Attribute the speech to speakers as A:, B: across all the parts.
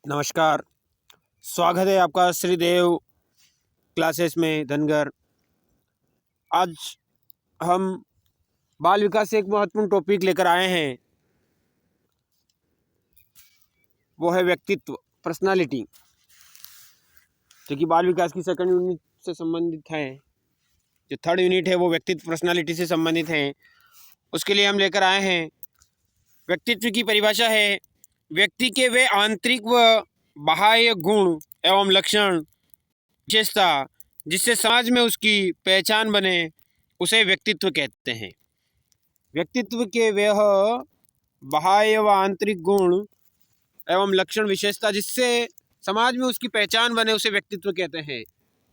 A: नमस्कार। स्वागत है आपका श्रीदेव क्लासेस में धनगर। आज हम बाल विकास से एक महत्वपूर्ण टॉपिक लेकर आए हैं, वो है व्यक्तित्व, पर्सनालिटी, जो कि बाल विकास की सेकंड यूनिट से संबंधित है। जो थर्ड यूनिट है वो व्यक्तित्व पर्सनालिटी से संबंधित है। उसके लिए हम लेकर आए हैं, व्यक्तित्व की परिभाषा है व्यक्ति के वे आंतरिक व बाह्य गुण एवं लक्षण, विशेषता जिससे समाज में उसकी पहचान बने, उसे व्यक्तित्व कहते हैं। व्यक्तित्व के वह बाह्य व आंतरिक गुण एवं लक्षण, विशेषता जिससे समाज में उसकी पहचान बने, उसे व्यक्तित्व कहते हैं।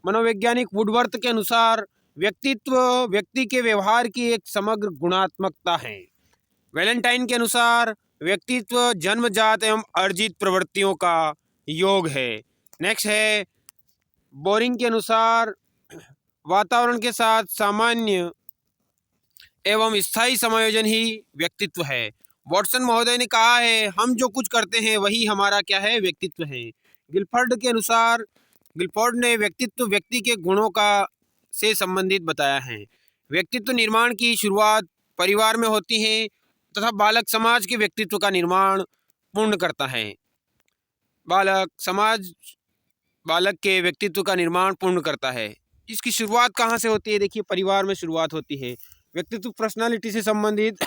A: मनोवैज्ञानिक वुडवर्थ के अनुसार व्यक्तित्व व्यक्ति के व्यवहार की एक समग्र गुणात्मकता है। वैलेंटाइन के अनुसार व्यक्तित्व जन्मजात एवं अर्जित प्रवृत्तियों का योग है। नेक्स्ट है, बोरिंग के अनुसार वातावरण के साथ सामान्य एवं स्थायी समायोजन ही व्यक्तित्व है। वॉटसन महोदय ने कहा है, हम जो कुछ करते हैं वही हमारा क्या है, व्यक्तित्व है। गिलफोर्ड के अनुसार, गिलफोर्ड ने व्यक्तित्व व्यक्ति के गुणों का से संबंधित बताया है। व्यक्तित्व निर्माण की शुरुआत परिवार में होती है तथा बालक समाज के व्यक्तित्व का निर्माण पूर्ण करता है। बालक समाज बालक के व्यक्तित्व का निर्माण पूर्ण करता है। इसकी शुरुआत कहाँ से होती है? देखिए, परिवार में शुरुआत होती है। व्यक्तित्व पर्सनालिटी से संबंधित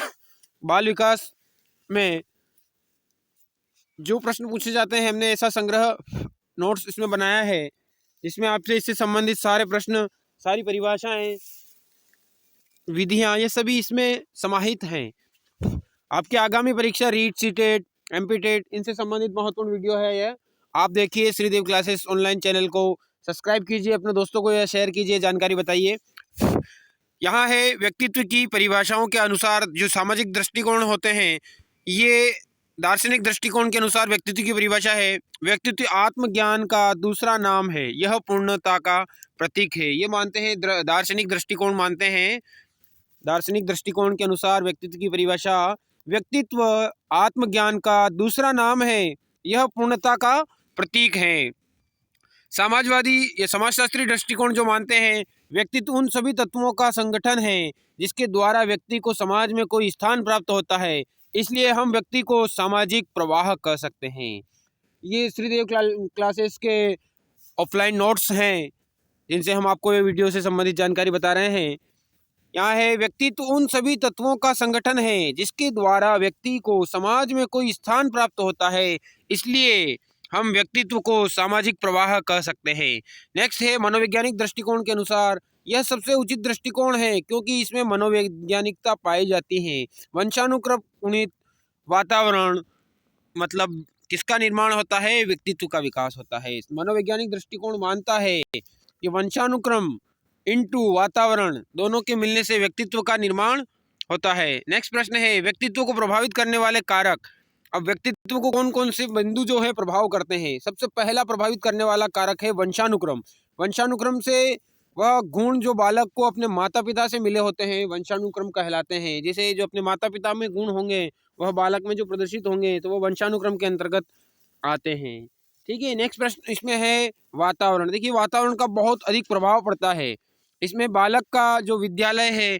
A: बाल विकास में जो प्रश्न पूछे जाते हैं, हमने ऐसा संग्रह नोट्स इसमें बनाया है जिसमें आपसे इससे संबंधित सारे प्रश्न, सारी परिभाषाएं, विधियां, ये सभी इसमें समाहित हैं। आपकी आगामी परीक्षा रीट, सीटेट, एमपीटेट, इनसे संबंधित महत्वपूर्ण वीडियो है यह। आप देखिए श्रीदेव क्लासेस ऑनलाइन चैनल को सब्सक्राइब कीजिए, अपने दोस्तों को यह शेयर कीजिए, जानकारी बताइए। यहाँ है व्यक्तित्व की परिभाषाओं के अनुसार जो सामाजिक दृष्टिकोण होते हैं, ये दार्शनिक दृष्टिकोण के अनुसार व्यक्तित्व की परिभाषा है, व्यक्तित्व आत्मज्ञान का दूसरा नाम है, यह पूर्णता का प्रतीक है। ये मानते हैं, दार्शनिक दृष्टिकोण मानते हैं। दार्शनिक दृष्टिकोण के अनुसार व्यक्तित्व की परिभाषा, व्यक्तित्व आत्मज्ञान का दूसरा नाम है, यह पूर्णता का प्रतीक है। समाजवादी या समाजशास्त्री दृष्टिकोण जो मानते हैं, व्यक्तित्व उन सभी तत्वों का संगठन है जिसके द्वारा व्यक्ति को समाज में कोई स्थान प्राप्त होता है, इसलिए हम व्यक्ति को सामाजिक प्रवाह कह सकते हैं। ये श्रीदेव क्लासेस के ऑफलाइन नोट्स हैं जिनसे हम आपको ये वीडियो से संबंधित जानकारी बता रहे हैं। यहाँ है, व्यक्तित्व उन सभी तत्वों का संगठन है जिसके द्वारा व्यक्ति को समाज में कोई स्थान प्राप्त होता है, इसलिए हम व्यक्तित्व को सामाजिक प्रवाह कह सकते हैं। नेक्स्ट है, मनोवैज्ञानिक दृष्टिकोण के अनुसार यह सबसे उचित दृष्टिकोण है क्योंकि इसमें मनोवैज्ञानिकता पाई जाती है। वंशानुक्रमित वातावरण, मतलब किसका निर्माण होता है? व्यक्तित्व का विकास होता है। मनोवैज्ञानिक दृष्टिकोण मानता है कि वंशानुक्रम इनटू वातावरण दोनों के मिलने से व्यक्तित्व का निर्माण होता है। नेक्स्ट प्रश्न है, व्यक्तित्व को प्रभावित करने वाले कारक। अब व्यक्तित्व को कौन कौन से बिंदु जो है प्रभाव करते हैं? सबसे पहला प्रभावित करने वाला कारक है वंशानुक्रम। वंशानुक्रम से वह गुण जो बालक को अपने माता पिता से मिले होते हैं वंशानुक्रम कहलाते हैं। जैसे जो अपने माता पिता में गुण होंगे वह बालक में जो प्रदर्शित होंगे तो वह वंशानुक्रम के अंतर्गत आते हैं। ठीक है। नेक्स्ट प्रश्न इसमें है वातावरण। देखिए, वातावरण का बहुत अधिक प्रभाव पड़ता है। इसमें बालक का जो विद्यालय है,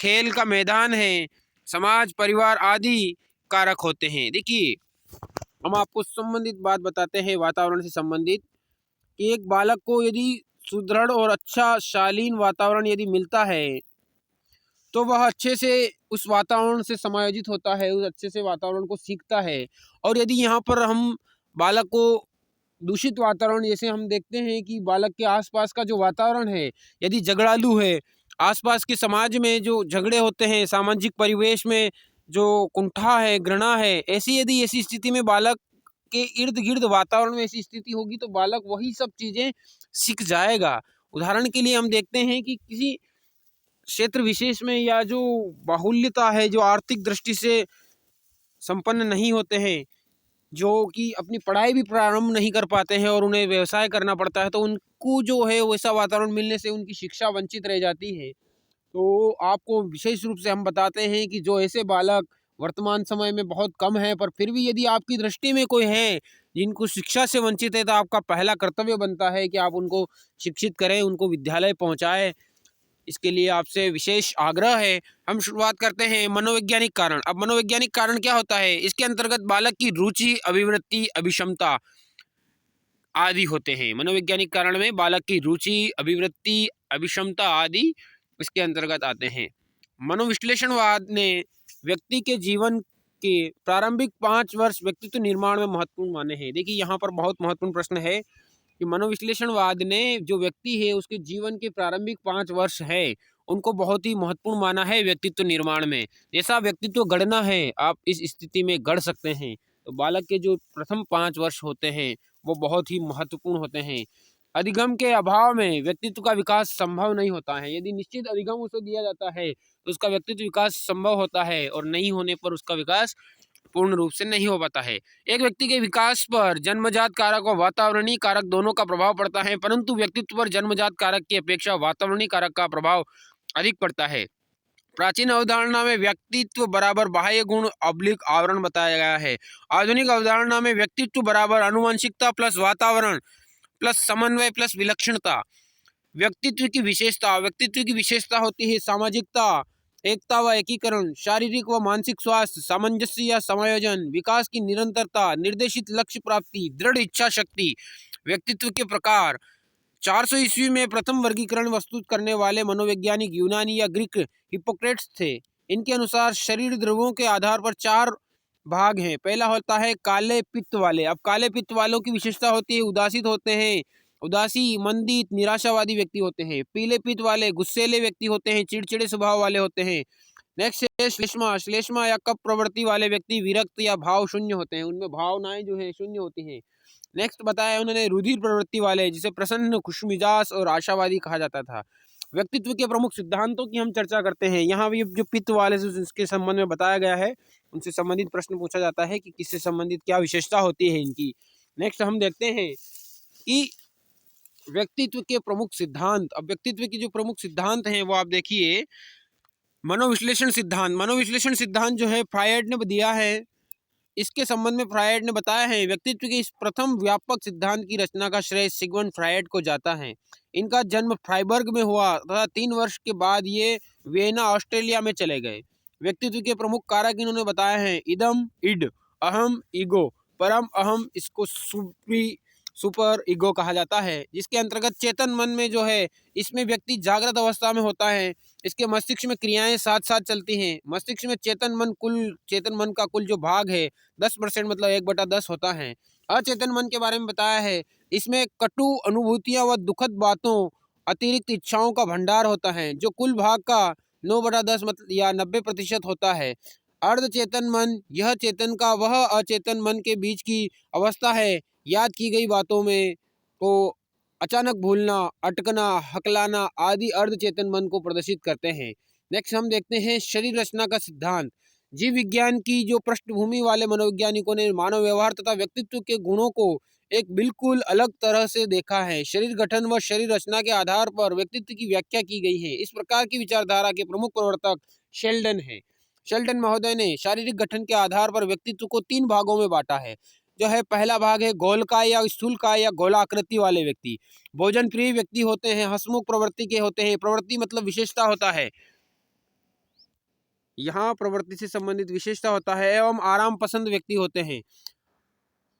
A: खेल का मैदान है, समाज, परिवार आदि कारक होते हैं। देखिए, हम आपको संबंधित बात बताते हैं वातावरण से संबंधित कि एक बालक को यदि सुदृढ़ और अच्छा शालीन वातावरण यदि मिलता है तो वह अच्छे से उस वातावरण से समायोजित होता है, उस अच्छे से वातावरण को सीखता है। और यदि यहाँ पर हम बालक को दूषित वातावरण, जैसे हम देखते हैं कि बालक के आसपास का जो वातावरण है यदि झगड़ालू है, आसपास के समाज में जो झगड़े होते हैं, सामाजिक परिवेश में जो कुंठा है, घृणा है, ऐसी स्थिति में बालक के इर्द गिर्द वातावरण में ऐसी स्थिति होगी तो बालक वही सब चीज़ें सीख जाएगा। उदाहरण के लिए हम देखते हैं कि किसी क्षेत्र विशेष में या जो बाहुल्यता है, जो आर्थिक दृष्टि से संपन्न नहीं होते हैं, जो कि अपनी पढ़ाई भी प्रारंभ नहीं कर पाते हैं और उन्हें व्यवसाय करना पड़ता है, तो उनको जो है वैसा वातावरण मिलने से उनकी शिक्षा वंचित रह जाती है। तो आपको विशेष रूप से हम बताते हैं कि जो ऐसे बालक वर्तमान समय में बहुत कम है, पर फिर भी यदि आपकी दृष्टि में कोई है जिनको शिक्षा से वंचित है, तो आपका पहला कर्तव्य बनता है कि आप उनको शिक्षित करें, उनको विद्यालय पहुंचाएं। इसके लिए आपसे विशेष आग्रह है। हम शुरुआत करते हैं मनोवैज्ञानिक कारण। अब मनोवैज्ञानिक कारण क्या होता है? इसके अंतर्गत बालक की रुचि, अभिवृत्ति, अभिक्षमता आदि होते हैं। मनोवैज्ञानिक कारण में बालक की रुचि, अभिवृत्ति, अभिक्षमता आदि इसके अंतर्गत आते हैं। मनोविश्लेषणवाद ने व्यक्ति के जीवन के प्रारंभिक 5 वर्ष व्यक्तित्व निर्माण में महत्वपूर्ण माने हैं। देखिए, यहाँ पर बहुत महत्वपूर्ण प्रश्न है कि मनोविश्लेषणवाद ने जो व्यक्ति है उसके जीवन के प्रारंभिक 5 वर्ष है उनको बहुत ही महत्वपूर्ण माना है व्यक्तित्व निर्माण में। जैसा व्यक्तित्व गढ़ना है आप इस स्थिति में गढ़ सकते हैं। तो बालक के जो प्रथम 5 वर्ष होते हैं वो बहुत ही महत्वपूर्ण होते हैं। अधिगम के अभाव में व्यक्तित्व का विकास संभव नहीं होता है। यदि निश्चित अधिगम उसे दिया जाता है तो उसका व्यक्तित्व विकास संभव होता है, और नहीं होने पर उसका विकास पूर्ण रूप से नहीं हो पाता है। एक व्यक्ति के विकास पर जन्मजात कारक और वातावरणीय कारक दोनों का प्रभाव पड़ता है, परंतु व्यक्तित्व पर जन्मजात कारक की अपेक्षा वातावरणीय कारक का प्रभाव अधिक पड़ता है। प्राचीन अवधारणा में व्यक्तित्व बराबर बाह्य गुण ऑब्लिक आवरण बताया गया है। आधुनिक अवधारणा में व्यक्तित्व बराबर आनुवंशिकता प्लस वातावरण प्लस समन्वय प्लस विलक्षणता। व्यक्तित्व की विशेषता होती है सामाजिकता, एकता व एकीकरण, शारीरिक व मानसिक स्वास्थ्य, सामंजस्य या समायोजन, विकास की निरंतरता, निर्देशित लक्ष्य प्राप्ति, दृढ़ इच्छा शक्ति। व्यक्तित्व के प्रकार। 400 ईस्वी में प्रथम वर्गीकरण प्रस्तुत करने वाले मनोवैज्ञानिक यूनानी या ग्रीक हिप्पोक्रेट्स थे। इनके अनुसार शरीर द्रव्यों के आधार पर 4 भाग हैं। पहला होता है काले पित्त वाले। अब काले पित्त वालों की विशेषता होती है उदासीत होते हैं, उदासी, मंदित, निराशावादी व्यक्ति होते हैं। पीले पित्त वाले गुस्सेले व्यक्ति होते हैं, चिड़चिड़े स्वभाव वाले होते हैं। नेक्स्ट है श्लेष्मा। श्लेष्मा या कप प्रवृत्ति वाले व्यक्ति विरक्त या भाव शून्य होते हैं, उनमें भावनाएं जो है शून्य होती हैं। नेक्स्ट बताया उन्होंने रुधिर प्रवृत्ति वाले, जिसे प्रसन्न, खुशमिजाज और आशावादी कहा जाता था। व्यक्तित्व के प्रमुख सिद्धांतों की हम चर्चा करते हैं। यहाँ भी जो पित्त वाले इसके संबंध में बताया गया है, उनसे संबंधित प्रश्न पूछा जाता है कि किससे संबंधित क्या विशेषता होती है इनकी। नेक्स्ट हम देखते हैं कि व्यक्तित्व के प्रमुख सिद्धांत। अब व्यक्तित्व के जो प्रमुख सिद्धांत हैं वो आप देखिए। मनोविश्लेषण सिद्धांत। मनोविश्लेषण सिद्धांत जो है फ्रायड ने दिया है। इसके संबंध में फ्रायड ने बताया है व्यक्तित्व के इस प्रथम व्यापक सिद्धांत की रचना का श्रेय सिगमंड फ्रायड को जाता है। इनका जन्म फ्राइबर्ग में हुआ तथा 3 वर्ष के बाद ये वियना ऑस्ट्रेलिया में चले गए। व्यक्तित्व के प्रमुख कारक इन्होंने बताए हैं इदम, इड, अहम, ईगो, परम अहम, इसको सुपर ईगो कहा जाता है। जिसके अंतर्गत चेतन मन में जो है इसमें व्यक्ति जागृत अवस्था में होता है। इसके मस्तिष्क में क्रियाएं साथ साथ चलती हैं। मस्तिष्क में चेतन मन का कुल जो भाग है 10% मतलब 1/10 होता है। अचेतन मन के बारे में बताया है, इसमें कटु अनुभूतियां व दुखद बातों, अतिरिक्त इच्छाओं का भंडार होता है, जो कुल भाग का 9/10 मतलब या 90% होता है। अर्धचेतन मन, यह चेतन का वह अचेतन मन के बीच की अवस्था है। याद की गई बातों में को अचानक भूलना, अटकना, हकलाना आदि अर्धचेतन मन को प्रदर्शित करते हैं। नेक्स्ट हम देखते हैं शरीर रचना का सिद्धांत। जीव विज्ञान की जो पृष्ठभूमि वाले मनोवैज्ञानिकों ने मानव व्यवहार तथा व्यक्तित्व के गुणों को एक बिल्कुल अलग तरह से देखा है। शरीर गठन व शरीर रचना के आधार पर व्यक्तित्व की व्याख्या की गई है। इस प्रकार की विचारधारा के प्रमुख प्रवर्तक शेल्डन है। शेल्डन महोदय ने शारीरिक गठन के आधार पर व्यक्तित्व को 3 भागों में बांटा है। जो है पहला भाग है गोलकाय या स्थूलकाय या गोलाकृति वाले व्यक्ति। भोजन प्रिय व्यक्ति होते हैं, हंसमुख प्रवृत्ति के होते हैं। प्रवृत्ति मतलब विशेषता होता है, यहाँ प्रवृत्ति से संबंधित विशेषता होता है। एवं आराम पसंद व्यक्ति होते हैं।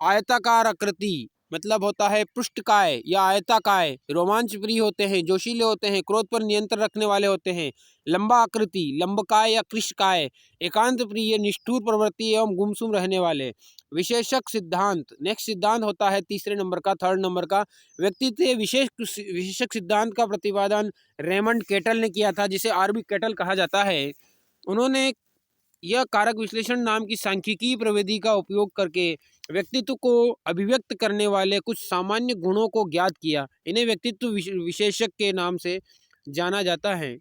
A: आयताकार आकृति मतलब होता है पृष्ठकाय या आयताकाय। रोमांच प्रिय होते हैं, जोशीले होते हैं, क्रोध पर नियंत्रण रखने वाले होते हैं। लंबा आकृति लंबकाय या कृशकाय, एकांत प्रिय, निष्ठुर प्रवृत्ति एवं गुमसुम रहने वाले। विशेषक सिद्धांत। नेक्स्ट सिद्धांत होता है तीसरे नंबर का, 3rd नंबर का। व्यक्तित्व विशेषक सिद्धांत का प्रतिपादन रेमंड केटल ने किया था, जिसे आरबी केटल कहा जाता है। उन्होंने यह कारक विश्लेषण नाम की सांख्यिकीय प्रविधि का उपयोग करके व्यक्तित्व को अभिव्यक्त करने वाले कुछ सामान्य गुणों को ज्ञात किया। इन्हें व्यक्तित्व विशेषक के नाम से जाना जाता है।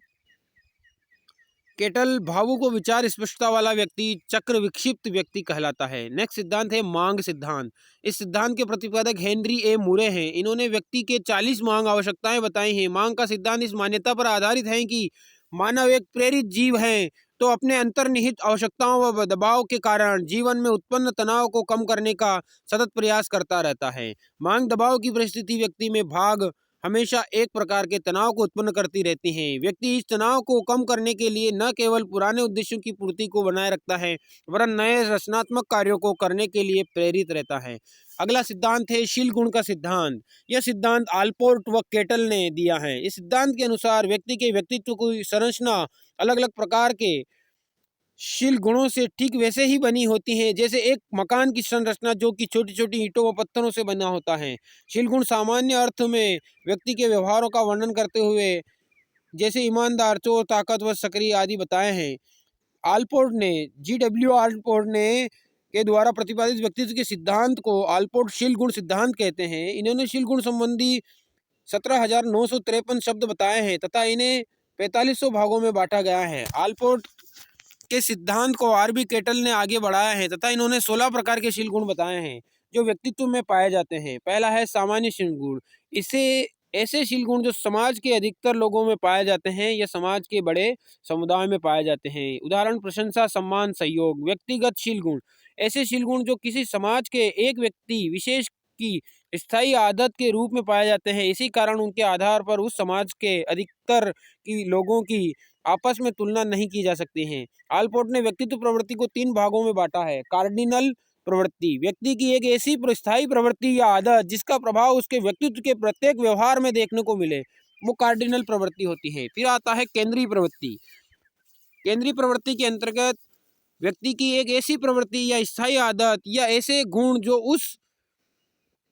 A: केटल भावुक व विचार स्पष्टता वाला व्यक्ति चक्र विक्षिप्त व्यक्ति कहलाता है। नेक्स्ट सिद्धांत है मांग सिद्धांत। इस सिद्धांत के प्रतिपादक हेनरी ए मुरे हैं। इन्होंने व्यक्ति के 40 मांग आवश्यकताएं बताई हैं। मांग का सिद्धांत इस मान्यता पर आधारित है कि मानव एक प्रेरित जीव है, तो अपने अंतर्निहित आवश्यकताओं व दबाव के कारण जीवन में उत्पन्न तनाव को कम करने का सतत प्रयास करता रहता है। मांग दबाव की परिस्थिति व्यक्ति में भाग हमेशा एक प्रकार के तनाव को उत्पन्न करती रहती हैं। व्यक्ति इस तनाव को कम करने के लिए न केवल पुराने उद्देश्यों की पूर्ति को बनाए रखता है, वरन नए रचनात्मक कार्यों को करने के लिए प्रेरित रहता है। अगला सिद्धांत है शील गुण का सिद्धांत। यह सिद्धांत आलपोर्ट व केटल ने दिया है। इस सिद्धांत के अनुसार व्यक्ति के व्यक्तित्व की संरचना अलग अलग प्रकार के शील गुणों से ठीक वैसे ही बनी होती है जैसे एक मकान की संरचना जो कि छोटी छोटी ईंटों व पत्थरों से बना होता है। शील गुण सामान्य अर्थ में व्यक्ति के व्यवहारों का वर्णन करते हुए जैसे ईमानदार, चोर, ताकतवर, सक्रिय आदि बताए हैं। आलपोर्ट ने GW आलपोर्ट ने के द्वारा प्रतिपादित व्यक्तित्व के सिद्धांत को आलपोर्ट शील गुण सिद्धांत कहते हैं। इन्होंने शील गुण संबंधी 17,953 शब्द बताए हैं तथा इन्हें 4500 भागों में बांटा गया है। आलपोर्ट के सिद्धांत को RB केटल ने आगे बढ़ाया है तथा इन्होंने 16 प्रकार के शील गुण बताए हैं जो व्यक्तित्व में पाए जाते हैं। पहला है सामान्य शील गुण। इसे ऐसे शील गुण जो समाज के अधिकतर लोगों में पाए जाते हैं या समाज के बड़े समुदाय में पाए जाते हैं। उदाहरण प्रशंसा, सम्मान, सहयोग। व्यक्तिगत शील गुण ऐसे शील गुण जो किसी समाज के एक व्यक्ति विशेष की स्थायी आदत के रूप में पाए जाते हैं। इसी कारण उनके आधार पर उस समाज के अधिकतर की लोगों की आपस में तुलना नहीं की जा सकती है। आलपोर्ट ने व्यक्तित्व प्रवृत्ति को 3 भागों में बांटा है। कार्डिनल प्रवृत्ति व्यक्ति की एक ऐसी स्थायी प्रवृत्ति या आदत जिसका प्रभाव उसके व्यक्तित्व के प्रत्येक व्यवहार में देखने को मिले, वो कार्डिनल प्रवृत्ति होती है। फिर आता है केंद्रीय प्रवृत्ति। केंद्रीय प्रवृत्ति के अंतर्गत व्यक्ति की एक ऐसी प्रवृत्ति या स्थायी आदत या ऐसे गुण जो उस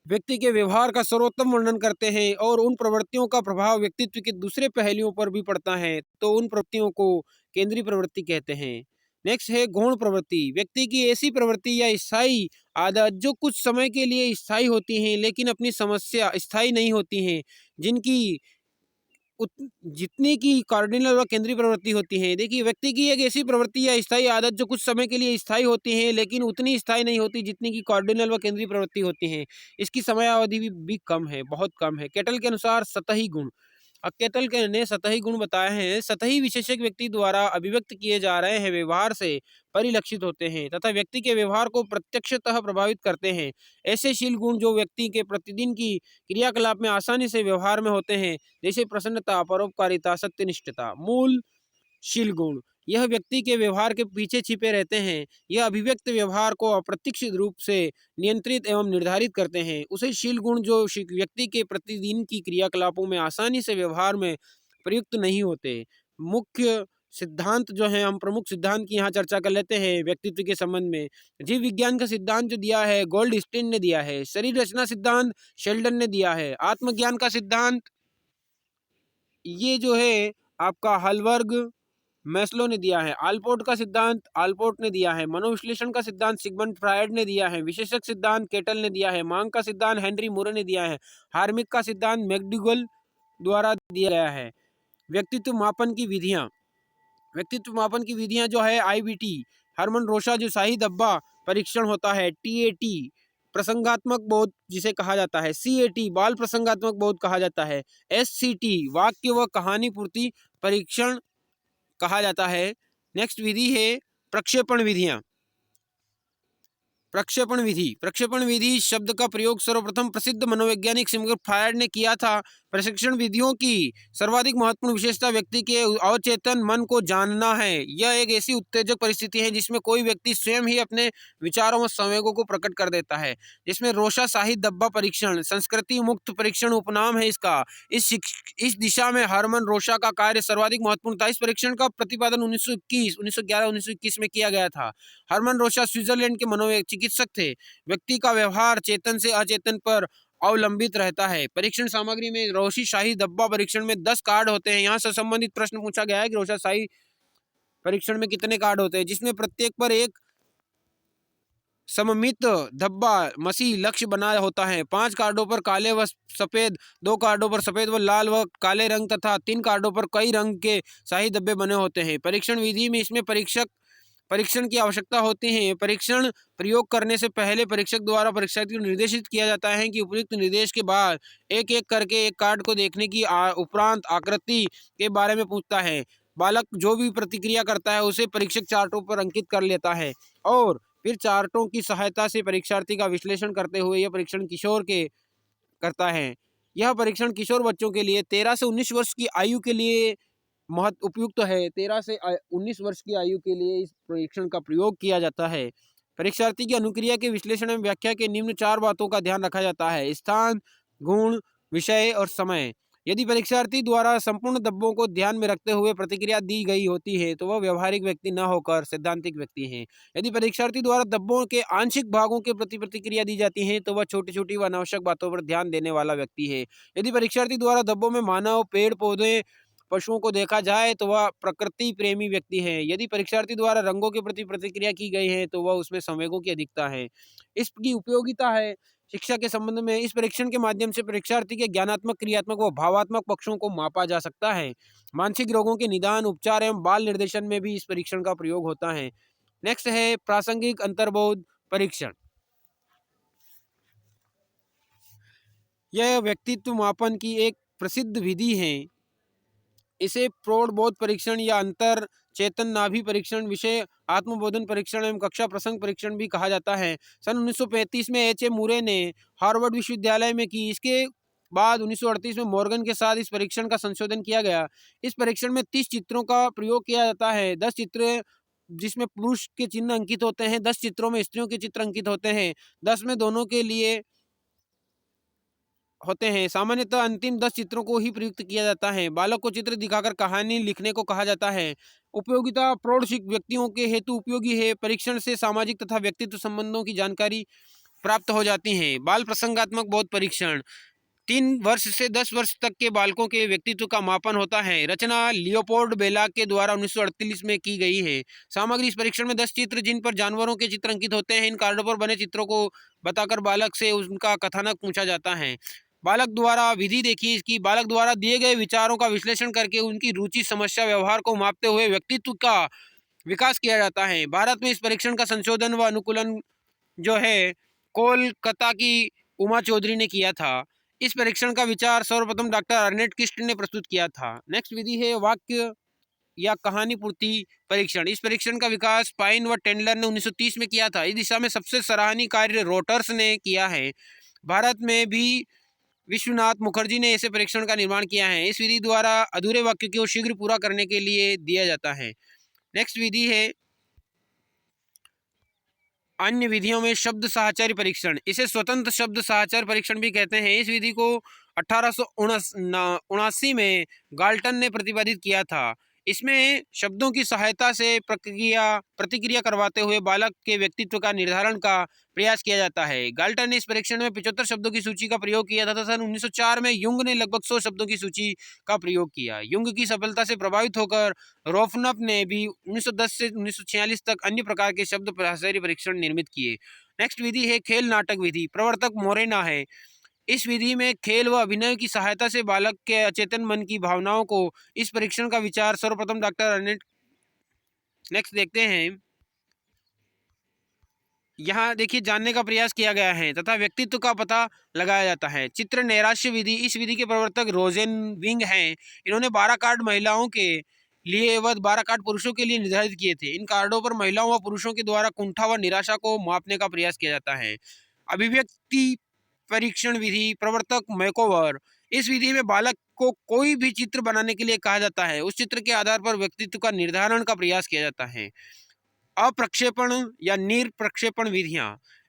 A: व्यक्ति के व्यवहार का सर्वोत्तम वर्णन करते हैं और उन प्रवृत्तियों का प्रभाव व्यक्तित्व के दूसरे पहलुओं पर भी पड़ता है, तो उन प्रवृत्तियों को केंद्रीय प्रवृत्ति कहते हैं। नेक्स्ट है गौण प्रवृत्ति। व्यक्ति की ऐसी प्रवृत्ति या स्थायी आदत जो कुछ समय के लिए स्थायी होती हैं लेकिन अपनी समस्या स्थायी नहीं होती हैं, जिनकी जितनी की कार्डिनल व केंद्रीय प्रवृत्ति होती है। देखिए, व्यक्ति की एक ऐसी प्रवृत्ति या स्थायी आदत जो कुछ समय के लिए स्थायी होती है लेकिन उतनी स्थायी नहीं होती जितनी की कार्डिनल व केंद्रीय प्रवृत्ति होती है। इसकी समयावधि भी कम है, बहुत कम है। केटल के अनुसार सतही गुण। केटल ने सतही गुण बताए हैं। सतही विशेषज्ञ व्यक्ति द्वारा अभिव्यक्त किए जा रहे हैं व्यवहार से परिलक्षित होते हैं तथा व्यक्ति के व्यवहार को प्रत्यक्षतः प्रभावित करते हैं। ऐसे शील गुण जो व्यक्ति के प्रतिदिन की क्रियाकलाप में आसानी से व्यवहार में होते हैं, जैसे प्रसन्नता, परोपकारिता, सत्यनिष्ठता। मूल शील गुण यह व्यक्ति के व्यवहार के पीछे छिपे रहते हैं। यह अभिव्यक्त व्यवहार को अप्रत्याशित रूप से नियंत्रित एवं निर्धारित करते हैं। उसे शील गुण जो व्यक्ति के प्रतिदिन की क्रियाकलापों में आसानी से व्यवहार में प्रयुक्त नहीं होते। मुख्य सिद्धांत जो है, हम प्रमुख सिद्धांत की यहाँ चर्चा कर लेते हैं व्यक्तित्व के संबंध में। जीव विज्ञान का सिद्धांत जो दिया है गोल्डस्टीन ने दिया है। शरीर रचना सिद्धांत शेल्डन ने दिया है। आत्मज्ञान का सिद्धांत ये जो है आपका हलवर्ग मैस्लो ने दिया है। आलपोर्ट का सिद्धांत आलपोर्ट ने दिया है। मनोविश्लेषण का सिद्धांत सिगमंड फ्रायड ने दिया है। विशेषज्ञ सिद्धांत केटल ने दिया है। मांग का सिद्धांत हेनरी मूरे ने दिया है। हार्मिक का सिद्धांत मैकडूगल द्वारा दिया गया है। व्यक्तित्व मापन की विधियां। व्यक्तित्व मापन की विधियां जो है IBT, हरमन रोशा जो शाही धब्बा परीक्षण होता है, TAT प्रसंगात्मक बोध जिसे कहा जाता है, CAT बाल प्रसंगात्मक बोध कहा जाता है, SCT वाक्य व कहानी पूर्ति परीक्षण कहा जाता है। नेक्स्ट विधि है प्रक्षेपण विधियां। प्रक्षेपण विधि शब्द का प्रयोग सर्वप्रथम प्रसिद्ध मनोवैज्ञानिक सिगमंड फ्रायड ने किया था। प्रशिक्षण विधियों की सर्वाधिक महत्वपूर्ण विशेषता व्यक्ति के अवचेतन मन को जानना है। यह एक ऐसी उत्तेजक परिस्थिति है जिसमें कोई व्यक्ति स्वयं ही अपने विचारों व संवेगों को प्रकट कर देता है। जिसमें रोशा शाही धब्बा परीक्षण संस्कृति मुक्त परीक्षण उपनाम है इसका। इस दिशा में हरमन रोशा का कार्य सर्वाधिक महत्वपूर्ण था। इस परीक्षण का प्रतिपादन 1921 में किया गया था। हरमन रोशा स्विट्जरलैंड के मनोवैज्ञानिक चिकित्सक थे। व्यक्ति का व्यवहार चेतन से अचेतन पर अवलंबित रहता है। परीक्षण सामग्री में रोशी शाही धब्बा परीक्षण में 10 कार्ड होते हैं। यहाँ से संबंधित प्रश्न पूछा गया है कि रोशा शाही परीक्षण में कितने कार्ड होते हैं, जिसमें प्रत्येक पर एक सममित धब्बा मसीह लक्ष्य बना होता है। 5 कार्डों पर काले व सफेद, 2 कार्डों पर सफेद व लाल व काले रंग तथा 3 कार्डों पर कई रंग के शाही धब्बे बने होते हैं। परीक्षण विधि में इसमें परीक्षण की आवश्यकता होती है। परीक्षण प्रयोग करने से पहले परीक्षक द्वारा परीक्षार्थी को निर्देशित किया जाता है कि उपयुक्त निर्देश के बाद एक एक करके एक कार्ड को देखने की उपरांत आकृति के बारे में पूछता है। बालक जो भी प्रतिक्रिया करता है उसे परीक्षक चार्टों पर अंकित कर लेता है और फिर चार्टों की सहायता से परीक्षार्थी का विश्लेषण करते हुए यह परीक्षण किशोर के करता है। यह परीक्षण किशोर बच्चों के लिए 13 से 19 वर्ष की आयु के लिए उपयुक्त है। 13 से 19 वर्ष की आयु के लिए इस परीक्षण का प्रयोग किया जाता है। परीक्षार्थी की अनुक्रिया के विश्लेषण में व्याख्या के निम्न 4 बातों का ध्यान रखा जाता है: स्थान, गुण, विषय और समय। यदि परीक्षार्थी द्वारा संपूर्ण दब्बों को ध्यान में रखते हुए प्रतिक्रिया दी गई होती है तो वह व्यवहारिक व्यक्ति न होकर सैद्धांतिक व्यक्ति है। यदि परीक्षार्थी द्वारा दब्बों के आंशिक भागों के प्रति प्रतिक्रिया दी जाती है तो वह छोटी छोटी व अनावश्यक बातों पर ध्यान देने वाला व्यक्ति है। यदि परीक्षार्थी द्वारा दब्बों में मानव, पेड़ पौधे, पशुओं को देखा जाए तो वह प्रकृति प्रेमी व्यक्ति है। यदि परीक्षार्थी द्वारा रंगों के प्रति प्रतिक्रिया की गई है तो वह उसमें संवेगों की अधिकता है। इसकी उपयोगिता है शिक्षा के संबंध में। इस परीक्षण के माध्यम से परीक्षार्थी के ज्ञानात्मक, क्रियात्मक व भावात्मक पक्षों को मापा जा सकता है। मानसिक रोगों के निदान, उपचार एवं बाल निर्देशन में भी इस परीक्षण का प्रयोग होता है। नेक्स्ट है प्रासंगिक अंतर्बोध परीक्षण। यह व्यक्तित्व मापन की एक प्रसिद्ध विधि है। इसे प्रौढ़ परीक्षण या अंतर चेतन नाभि परीक्षण, विषय आत्मबोधन परीक्षण एवं कक्षा प्रसंग परीक्षण भी कहा जाता है। सन 1935 में एच ए मुरे ने हार्वर्ड विश्वविद्यालय में की। इसके बाद 1938 में मॉर्गन के साथ इस परीक्षण का संशोधन किया गया। इस परीक्षण में 30 चित्रों का प्रयोग किया जाता है। 10 चित्र जिसमें पुरुष के चिन्ह अंकित होते हैं, 10 चित्रों में स्त्रियों के चित्र अंकित होते हैं, 10 में दोनों के लिए होते हैं। सामान्यतः अंतिम 10 चित्रों को ही प्रयुक्त किया जाता है। बालक को चित्र दिखाकर कहानी लिखने को कहा जाता है। उपयोगिता प्रौढ़ व्यक्तियों के हेतु उपयोगी है। परीक्षण से सामाजिक तथा व्यक्तित्व संबंधों की जानकारी प्राप्त हो जाती है। बाल प्रसंगात्मक बोध परीक्षण 3 वर्ष से 10 वर्ष तक के बालकों के व्यक्तित्व का मापन होता है। रचना लियोपोल्ड बेला के द्वारा 1938 में की गई है। सामग्री इस परीक्षण में 10 चित्र जिन पर जानवरों के चित्र अंकित होते हैं। इन कार्डों पर बने चित्रों को बताकर बालक से उनका कथानक पूछा जाता है। बालक द्वारा विधि देखिए इसकी। बालक द्वारा दिए गए विचारों का विश्लेषण करके उनकी रुचि, समस्या, व्यवहार को मापते हुए व्यक्तित्व का विकास किया जाता है। भारत में इस परीक्षण का संशोधन व अनुकूलन जो है कोलकाता की उमा चौधरी ने किया था। इस परीक्षण का विचार सर्वप्रथम डॉक्टर अर्नेट किस्ट ने प्रस्तुत किया था। नेक्स्ट विधि है वाक्य या कहानी पूर्ति परीक्षण। इस परीक्षण का विकास पाइन व टेंडलर ने 1930 में किया था। इस दिशा में सबसे सराहनीय कार्य रोटर्स ने किया है। भारत में भी विश्वनाथ मुखर्जी ने ऐसे परीक्षण का निर्माण किया है। इस विधि द्वारा अधूरे वाक्य को शीघ्र पूरा करने के लिए दिया जाता है। नेक्स्ट विधि है अन्य विधियों में शब्द साहचर्य परीक्षण। इसे स्वतंत्र शब्द साहचर्य परीक्षण भी कहते हैं। इस विधि को 1879 में गाल्टन ने प्रतिपादित किया था। इसमें शब्दों की सहायता से प्रतिक्रिया करवाते हुए बालक के व्यक्तित्व का निर्धारण का प्रयास किया जाता है। गाल्टन ने इस परीक्षण में 75 शब्दों की सूची का प्रयोग किया था। सन 1904 में युंग ने लगभग 100 शब्दों की सूची का प्रयोग किया। युंग की सफलता से प्रभावित होकर रोफनप ने भी 1910 से 1946 तक अन्य प्रकार के शब्द साहचर्य परीक्षण निर्मित किए। नेक्स्ट विधि है खेल नाटक विधि। प्रवर्तक मोरेना है। इस विधि में खेल व अभिनय की सहायता से बालक के अचेतन मन की भावनाओं को इस परीक्षण का विचार सर्वप्रथम डॉक्टर अर्नेट। नेक्स्ट देखते हैं, यहाँ देखिए जानने का प्रयास किया गया है तथा व्यक्तित्व का पता लगाया जाता है। चित्र नैराश्य विधि। इस विधि के प्रवर्तक रोजेन विंग हैं। इन्होंने 12 कार्ड महिलाओं के लिए व 12 कार्ड पुरुषों के लिए निर्धारित किए थे। इन कार्डों पर महिलाओं व पुरुषों के द्वारा कुंठा व निराशा को मापने का प्रयास किया जाता है। अभिव्यक्ति परीक्षण विधि। प्रवर्तक मैकोवर। इस विधि में बालक को कोई भी चित्र बनाने के लिए कहा जाता है। उस चित्र के आधार पर व्यक्तित्व का निर्धारण का प्रयास किया जाता है। अप्रक्षेपण या निरप्रक्षेपण विधियां।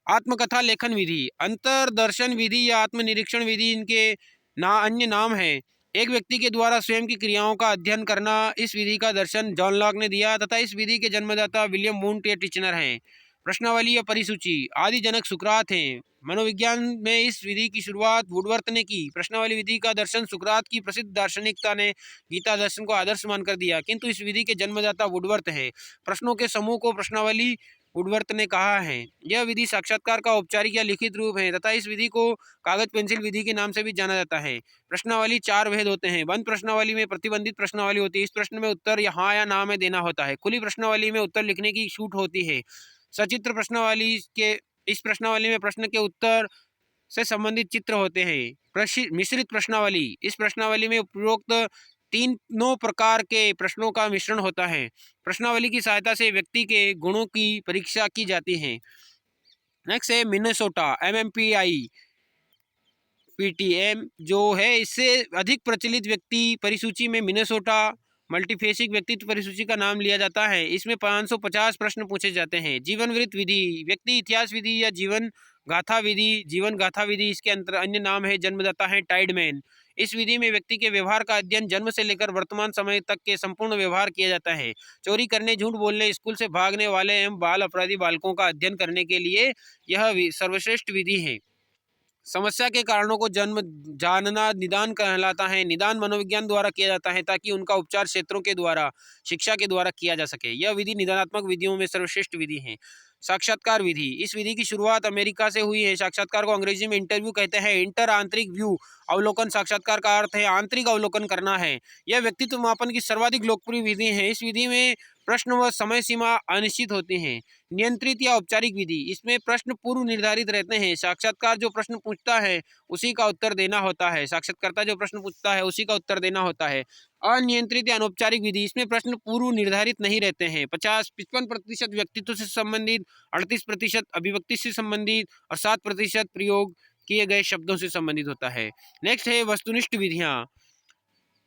A: आत्मकथा लेखन विधि, अंतरदर्शन विधि या आत्मनिरीक्षण विधि इनके अन्य नाम है। एक व्यक्ति के द्वारा स्वयं की क्रियाओं का अध्ययन करना। इस विधि का दर्शन जॉन लॉक ने दिया तथा इस विधि के जन्मदाता विलियम वुंट या टिचनर हैं। प्रश्नावली या परिसूची। आदि जनक सुकरात हैं। मनोविज्ञान में इस विधि की शुरुआत वुडवर्थ ने की। प्रश्नावली विधि का दर्शन सुकरात की प्रसिद्ध दार्शनिकता ने गीता दर्शन को आदर्श मानकर दिया, किंतु इस विधि के जन्मदाता वुडवर्थ है। प्रश्नों के समूह को प्रश्नावली वुडवर्थ ने कहा है। यह विधि साक्षात्कार का औपचारिक या लिखित रूप है तथा इस विधि को कागज पेंसिल विधि के नाम से भी जाना जाता है। प्रश्नावली 4 भेद होते हैं। बंद प्रश्नावली में प्रतिबंधित प्रश्नावली होती है। इस प्रश्न में उत्तर या हाँ या ना में देना होता है। खुली प्रश्नावली में उत्तर लिखने की छूट होती है। सचित्र प्रश्नावली के इस प्रश्नावली में प्रश्न के उत्तर से संबंधित चित्र होते हैं। मिश्रित प्रश्नावली। इस प्रश्नावली में उपरोक्त तीनों प्रकार के प्रश्नों का मिश्रण होता है। प्रश्नावली की सहायता से व्यक्ति के गुणों की परीक्षा की जाती है। नेक्स्ट है मिनेसोटा MMPI PTM जो है, इससे अधिक प्रचलित व्यक्ति परिसूची में मिनेसोटा मल्टीफेसिक व्यक्तित्व परिसूची का नाम लिया जाता है। इसमें 550 प्रश्न पूछे जाते हैं। जीवन वृत्त विधि, व्यक्ति इतिहास विधि या जीवन गाथा विधि, जीवन गाथा विधि इसके अंतर अन्य नाम है। जन्मदाता है टाइडमैन। इस विधि में व्यक्ति के व्यवहार का अध्ययन जन्म से लेकर वर्तमान समय तक के संपूर्ण व्यवहार किया जाता है। चोरी करने, झूठ बोलने, स्कूल से भागने वाले एवं बाल अपराधी बालकों का अध्ययन करने के लिए यह सर्वश्रेष्ठ विधि है। समस्या के कारणों को जन्म जानना निदान कहलाता है। निदान मनोविज्ञान द्वारा किया जाता है ताकि उनका उपचार क्षेत्रों के द्वारा, शिक्षा के द्वारा किया जा सके। यह विधि निदानात्मक विधियों में सर्वश्रेष्ठ विधि है। साक्षात्कार विधि, इस विधि की शुरुआत अमेरिका से हुई है। साक्षात्कार को अंग्रेजी में इंटरव्यू कहते हैं। इंटर आंतरिक व्यू अवलोकन, साक्षात्कार का अर्थ है आंतरिक अवलोकन करना है। यह व्यक्तित्व मापन की सर्वाधिक लोकप्रिय विधि है। इस विधि में प्रश्न व समय सीमा अनिश्चित होती है। नियंत्रित या औपचारिक विधि, इसमें प्रश्न पूर्व निर्धारित रहते हैं। साक्षात्कार जो प्रश्न पूछता है उसी का उत्तर देना होता है। साक्षात्कारता जो प्रश्न पूछता है उसी का उत्तर देना होता है। अनियंत्रित या अनौपचारिक विधि, इसमें प्रश्न पूर्व निर्धारित नहीं रहते हैं। 55% व्यक्तित्व से संबंधित, 38% अभिव्यक्ति से संबंधित और 7% प्रयोग किए गए शब्दों से संबंधित होता है। नेक्स्ट है वस्तुनिष्ठ विधियां।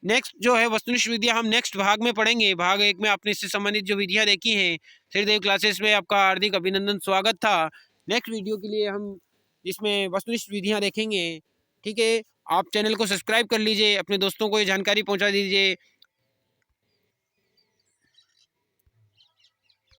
A: नेक्स्ट जो है वस्तुनिष्ठ विधियां हम नेक्स्ट भाग में पढ़ेंगे। भाग 1 में आपने इससे संबंधित जो विधियां देखी हैं, श्रीदेव क्लासेस में आपका हार्दिक अभिनंदन, स्वागत था। नेक्स्ट वीडियो के लिए हम इसमें वस्तुनिष्ठ विधियां देखेंगे। ठीक है, आप चैनल को सब्सक्राइब कर लीजिए, अपने दोस्तों को ये जानकारी पहुंचा दीजिए।